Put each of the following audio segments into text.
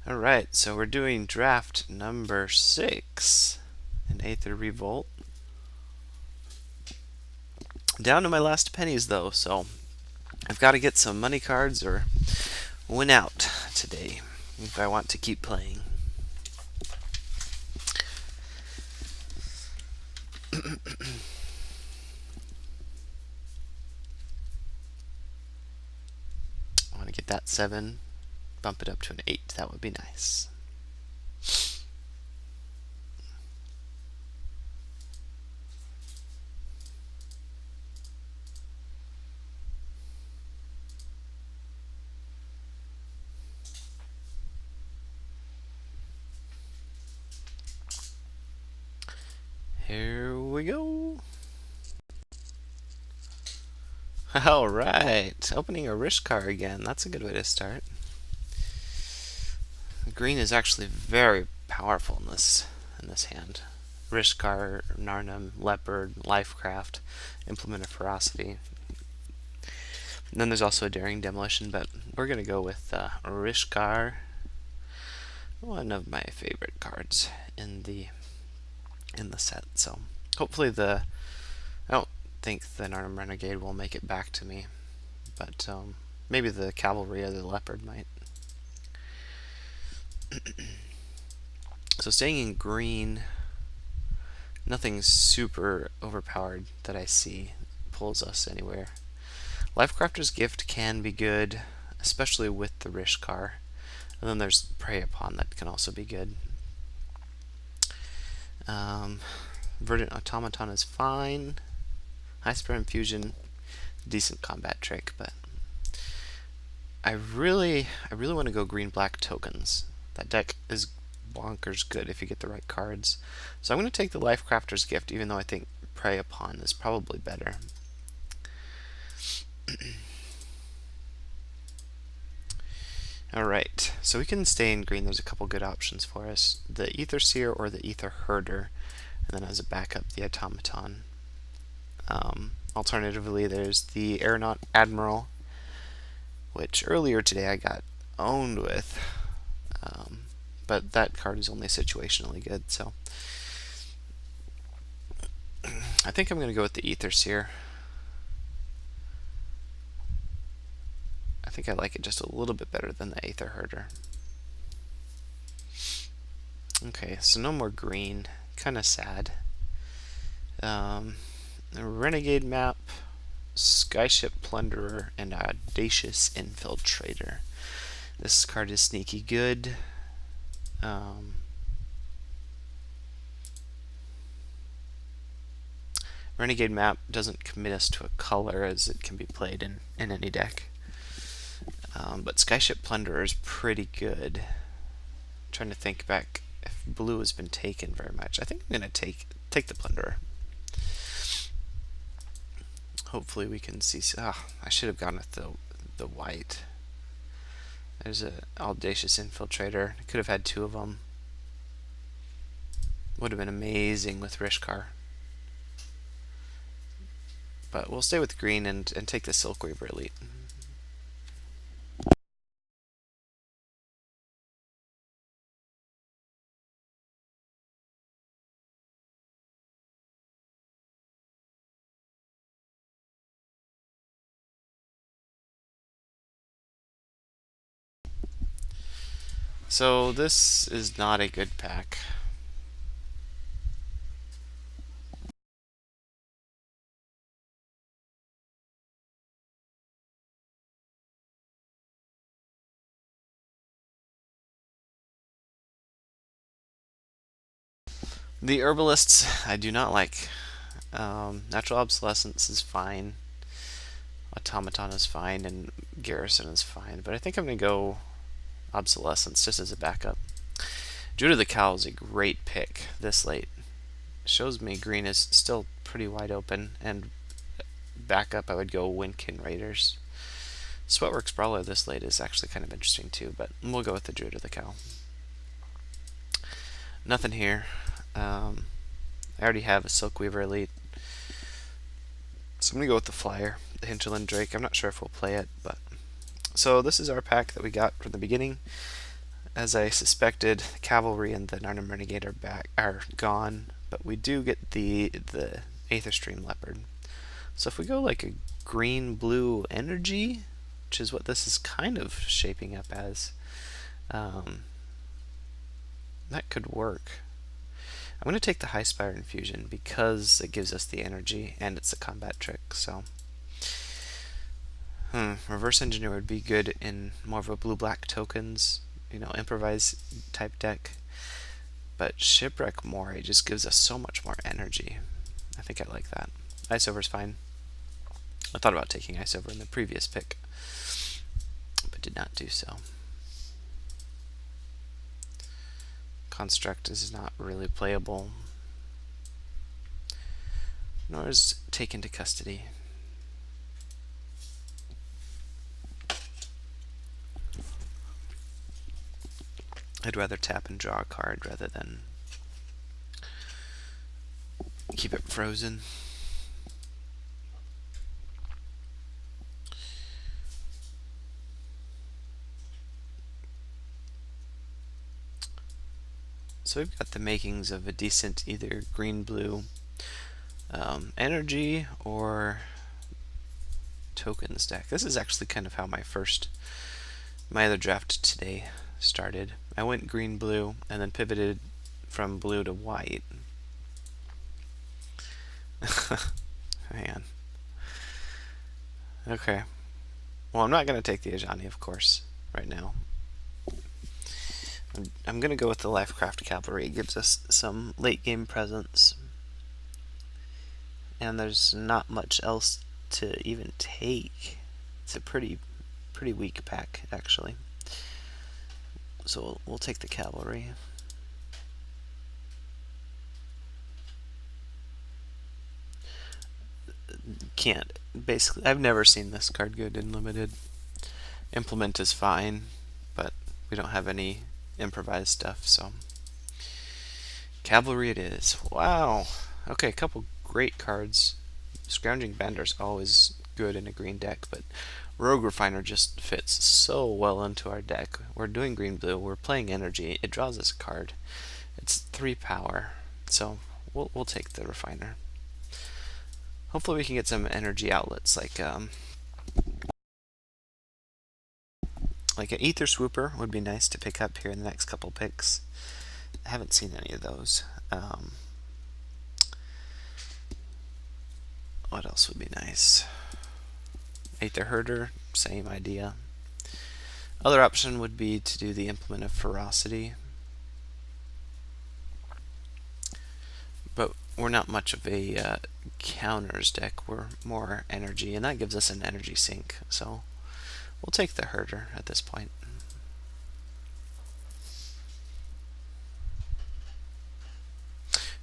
Alright, so we're doing draft number 6 in Aether Revolt. Down to my last pennies though, so I've got to get some money cards or win out today if I want to keep playing. I want to get that 7, bump it up to an 8. That would be nice. Here we go. Alright, opening a Rishkar again. That's a good way to start. Green is actually very powerful in this hand. Rishkar, Narnum, Leopard, Lifecraft, Implement of Ferocity. And then there's also a Daring Demolition, but we're going to go with Rishkar, one of my favorite cards in the set. So hopefully I don't think the Narnum Renegade will make it back to me, but maybe the Cavalry or the Leopard might. So staying in green, nothing super overpowered that I see pulls us anywhere. Lifecrafter's Gift can be good, especially with the Rishkar. And then there's Prey Upon that can also be good. Verdant Automaton is fine. High Spread Infusion, decent combat trick, but I really want to go green-black tokens. That deck is bonkers good if you get the right cards. So I'm going to take the Lifecrafter's Gift, even though I think Prey Upon is probably better. Alright, so we can stay in green. There's a couple good options for us. The Aether Seer or the Aether Herder, and then as a backup, the Automaton. Alternatively, there's the Aeronaut Admiral, which earlier today I got owned with, but that card is only situationally good, so I think I'm going to go with the Aether Seer. I think I like it just a little bit better than the Aether Herder. Okay, so no more green. Kind of sad. Renegade Map, Skyship Plunderer, and Audacious Infiltrator. This card is sneaky good. Renegade Map doesn't commit us to a color as it can be played in any deck. But Skyship Plunderer is pretty good. I'm trying to think back if blue has been taken very much. I think I'm going to take the Plunderer. Hopefully we can see. I should have gone with the white. There's an Audacious Infiltrator. I could have had 2 of them. Would have been amazing with Rishkar. But we'll stay with green and take the Silkweaver Elite. So this is not a good pack. The Herbalists I do not like. Natural Obsolescence is fine. Automaton is fine, and Garrison is fine. But I think I'm going to go Obsolescence just as a backup. Judah the Cow is a great pick this late. Shows me green is still pretty wide open, and backup I would go Windkin Raiders. Sweatworks Brawler this late is actually kind of interesting too, but we'll go with the Judah the Cow. Nothing here. I already have a Silkweaver Elite, so I'm going to go with the Flyer, the Hinterland Drake. I'm not sure if we'll play it, but so this is our pack that we got from the beginning. as I suspected, Cavalry and the Narnum Renegade are gone, but we do get the Aether Stream Leopard. So if we go like a green-blue energy, which is what this is kind of shaping up as, that could work. I'm going to take the High Spire Infusion because it gives us the energy and it's a combat trick. So, Reverse Engineer would be good in more of a blue-black tokens, improvise type deck. But Shipwreck Moray just gives us so much more energy. I think I like that. Ice Over's fine. I thought about taking Ice Over in the previous pick, but did not do so. Construct is not really playable, nor is Taken to Custody. I'd rather tap and draw a card rather than keep it frozen. So we've got the makings of a decent either green-blue energy or tokens deck. This is actually kind of how my other draft today started. I went green-blue and then pivoted from blue to white. Man. Okay. Well, I'm not going to take the Ajani, of course, right now. I'm going to go with the Lifecraft Cavalry. It gives us some late game presence. And there's not much else to even take. It's a pretty weak pack, actually. So we'll take the Cavalry. Can't. Basically, I've never seen this card good in Limited. Implement is fine, but we don't have any improvised stuff, so Cavalry it is. Wow. Okay, a couple great cards. Scrounging Bender's always good in a green deck, but Rogue Refiner just fits so well into our deck. We're doing green-blue, we're playing energy, it draws us a card. It's 3 power, so we'll take the Refiner. Hopefully we can get some energy outlets like an Aether Swooper would be nice to pick up here in the next couple picks. I haven't seen any of those. What else would be nice? Aether Herder, same idea. Other option would be to do the Implement of Ferocity. But we're not much of a counters deck, we're more energy, and that gives us an energy sink, so we'll take the Herder at this point.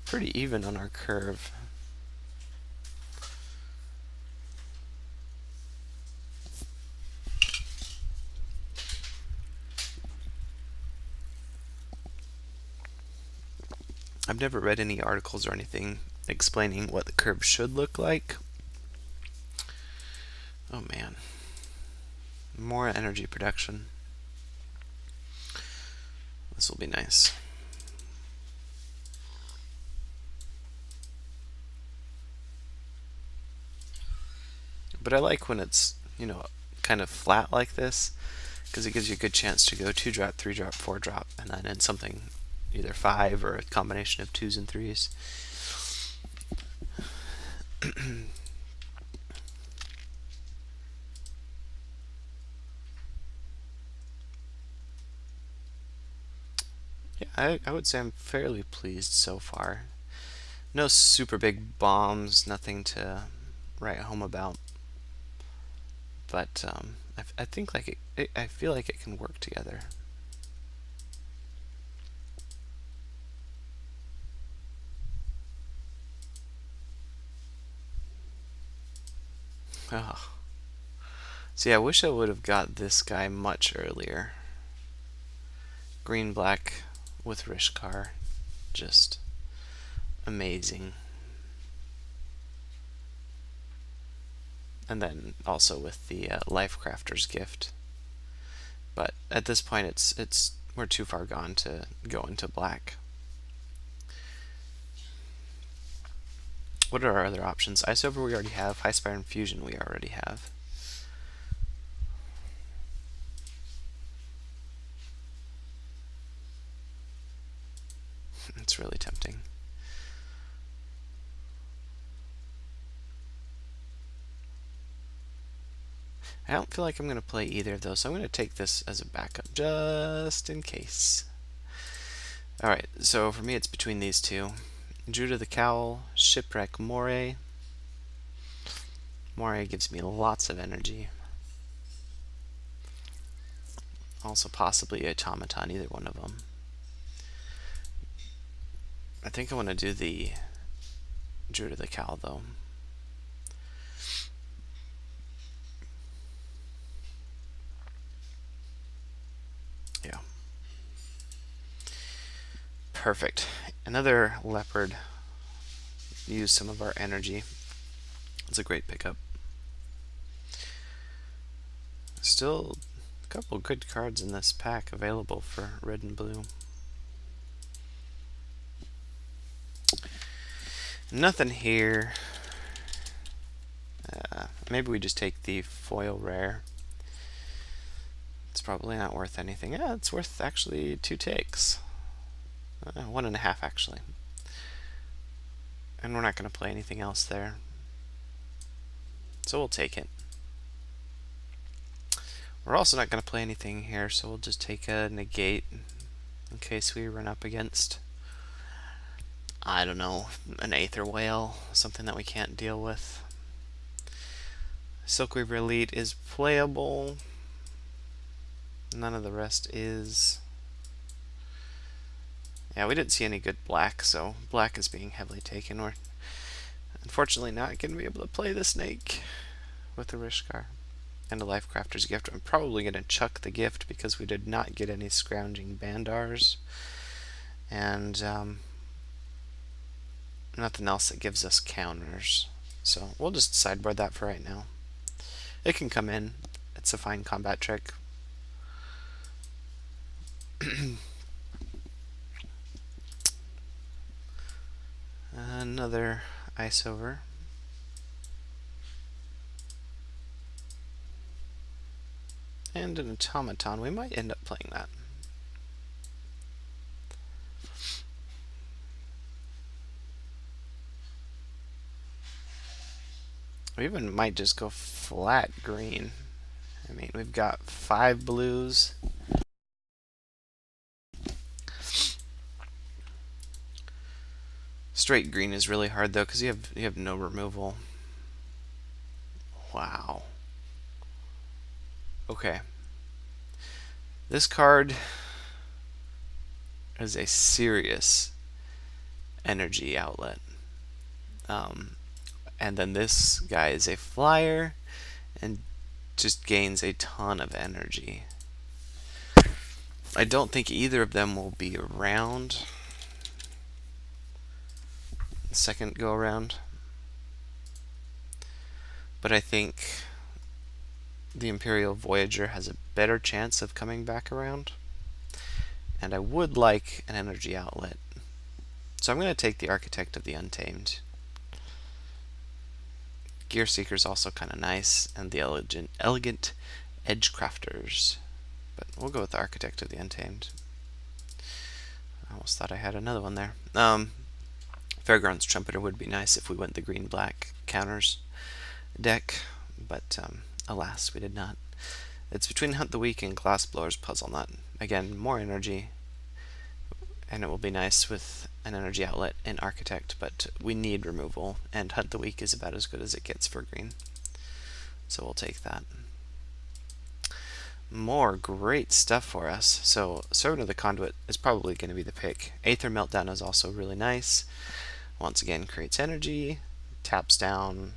Pretty even on our curve. I've never read any articles or anything explaining what the curve should look like. Oh man. More energy production. This will be nice. But I like when it's, kind of flat like this, because it gives you a good chance to go 2-drop, 3-drop, 4-drop, and then in something either 5 or a combination of 2s and 3s. Yeah, I would say I'm fairly pleased so far. No super big bombs, nothing to write home about. But I think like I feel like it can work together. Oh. See, I wish I would have got this guy much earlier. Green black with Rishkar, just amazing. And then also with the Lifecrafter's Gift. But at this point, we're too far gone to go into black. What are our other options? Ice Over we already have. High Spire Infusion we already have. It's really tempting. I don't feel like I'm going to play either of those, so I'm going to take this as a backup just in case. Alright, so for me it's between these two. Judah the Cowl, Shipwreck Moray. Moray gives me lots of energy. Also possibly Automaton, either one of them. I think I want to do the Judah the Cowl though. Yeah. Perfect. Another leopard. Use some of our energy. It's a great pickup. Still a couple good cards in this pack available for red and blue. Nothing here. Maybe we just take the foil rare. It's probably not worth anything. Yeah, it's worth actually 2 takes. 1.5 actually. And we're not going to play anything else there. So we'll take it. We're also not going to play anything here, so we'll just take a negate in case we run up against, I don't know, an Aether whale, something that we can't deal with. Silkweaver Elite is playable. None of the rest is. Yeah, we didn't see any good black, so black is being heavily taken. We're unfortunately not going to be able to play the snake with the Rishkar and a Lifecrafter's Gift. I'm probably going to chuck the gift because we did not get any scrounging Bandars. And nothing else that gives us counters. So we'll just sideboard that for right now. It can come in. It's a fine combat trick. Another Ice Over. And an Automaton. We might end up playing that. We even might just go flat green. I mean, we've got 5 blues. Straight green is really hard though, because you have no removal. Wow. Okay. This card is a serious energy outlet. And then this guy is a flyer and just gains a ton of energy. I don't think either of them will be around the second go around, but I think the Imperial Voyager has a better chance of coming back around, and I would like an energy outlet. So I'm going to take the Architect of the Untamed. Gear Seeker's also kind of nice, and the Elegant Edgecrafters. But we'll go with the Architect of the Untamed. I almost thought I had another one there. Fairgrounds Trumpeter would be nice if we went the green-black counters deck, but alas, we did not. It's between Hunt the Weak and Glassblower's Puzzle Nut. Again, more energy, and it will be nice with an energy outlet in Architect, but we need removal, and Hunt the Weak is about as good as it gets for green. So we'll take that. More great stuff for us. So Servant of the Conduit is probably going to be the pick. Aether Meltdown is also really nice. Once again, creates energy, taps down,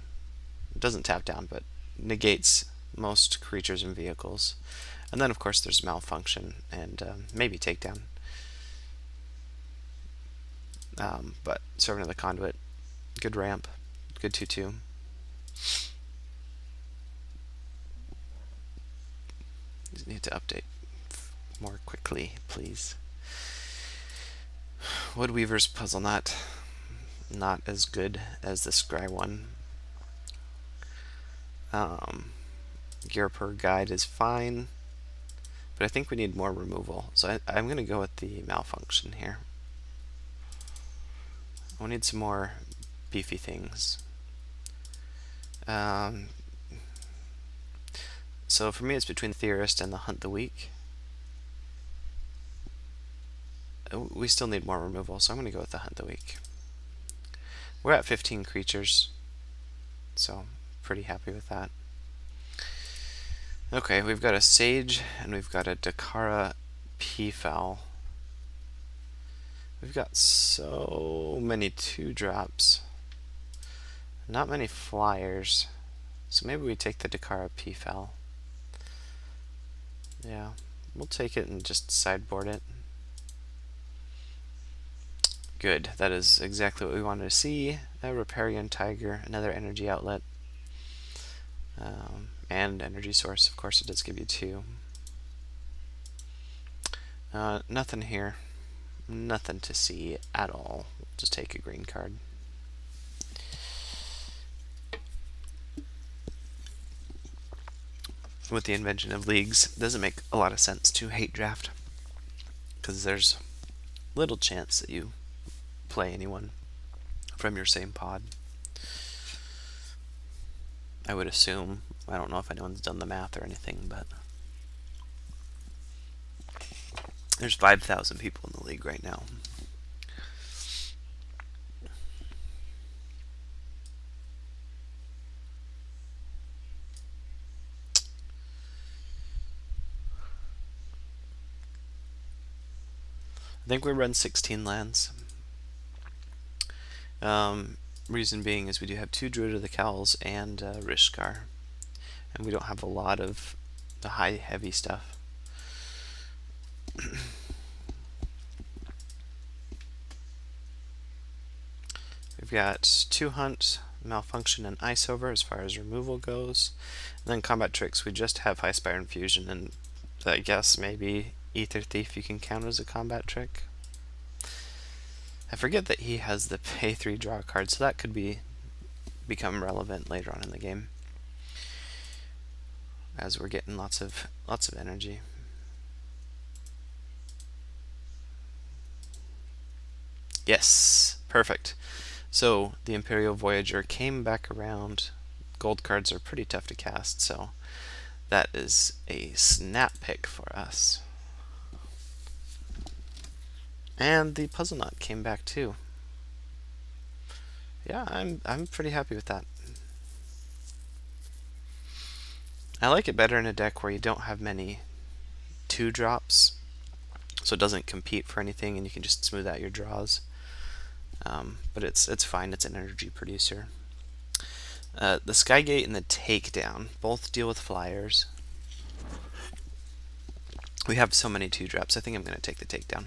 doesn't tap down, but negates most creatures and vehicles. And then, of course, there's Malfunction and maybe Takedown. But Servant of the Conduit, good ramp, good 2/2. Just need to update more quickly, please. Woodweaver's Puzzle not as good as the Scry one. Gear per guide is fine, but I think we need more removal. So I'm going to go with the malfunction here. We need some more beefy things. So for me, it's between the Theorist and the Hunt the Weak. We still need more removal, so I'm going to go with the Hunt the Weak. We're at 15 creatures, so pretty happy with that. Okay, we've got a Sage and we've got a Dakara Peafowl. We've got so many 2-drops. Not many flyers. So maybe we take the Dakara Peafowl. Yeah, we'll take it and just sideboard it. Good, that is exactly what we wanted to see. A Riparian Tiger, another energy outlet. And energy source, of course it does give you 2. Nothing here. Nothing to see at all. Just take a green card. With the invention of leagues, it doesn't make a lot of sense to hate draft, because there's little chance that you play anyone from your same pod. I would assume. I don't know if anyone's done the math or anything, but there's 5,000 people in the league right now. I think we run 16 lands. Reason being is we do have 2 Druid of the Cowls and Rishkar, and we don't have a lot of the high heavy stuff. We've got 2 Hunt, Malfunction, and Ice Over as far as removal goes. And then combat tricks, we just have High Spire Infusion, and I guess maybe Aether Thief you can count as a combat trick. I forget that he has the pay 3 draw card, so that could become relevant later on in the game, as we're getting lots of energy. Yes, perfect. So the Imperial Voyager came back around. Gold cards are pretty tough to cast, so that is a snap pick for us. And the Puzzle Knot came back too. Yeah, I'm pretty happy with that. I like it better in a deck where you don't have many 2-drops, so it doesn't compete for anything, and you can just smooth out your draws. But it's fine. It's an energy producer. The Skygate and the Takedown both deal with flyers. We have so many 2-drops. I think I'm going to take the Takedown.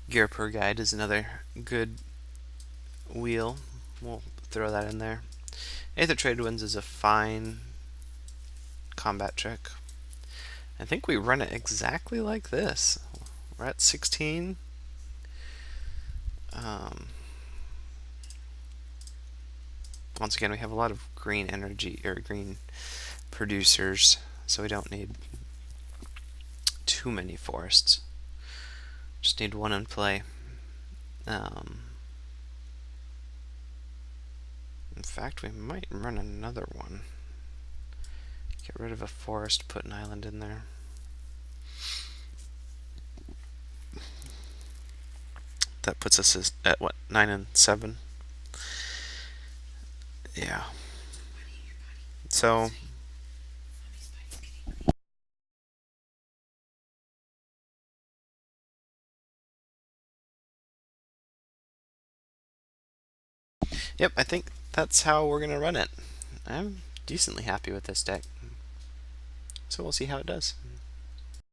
Gear per Guide is another good wheel. We'll throw that in there. Aether Trade Winds is a fine combat trick. I think we run it exactly like this. We're at 16. Once again, we have a lot of green energy, or green producers, so we don't need too many forests. Just need 1 in play. In fact, we might run another one. Get rid of a forest, put an island in there. That puts us at what, 9 and 7? Yeah. So yep, I think that's how we're gonna run it. I'm decently happy with this deck, so we'll see how it does.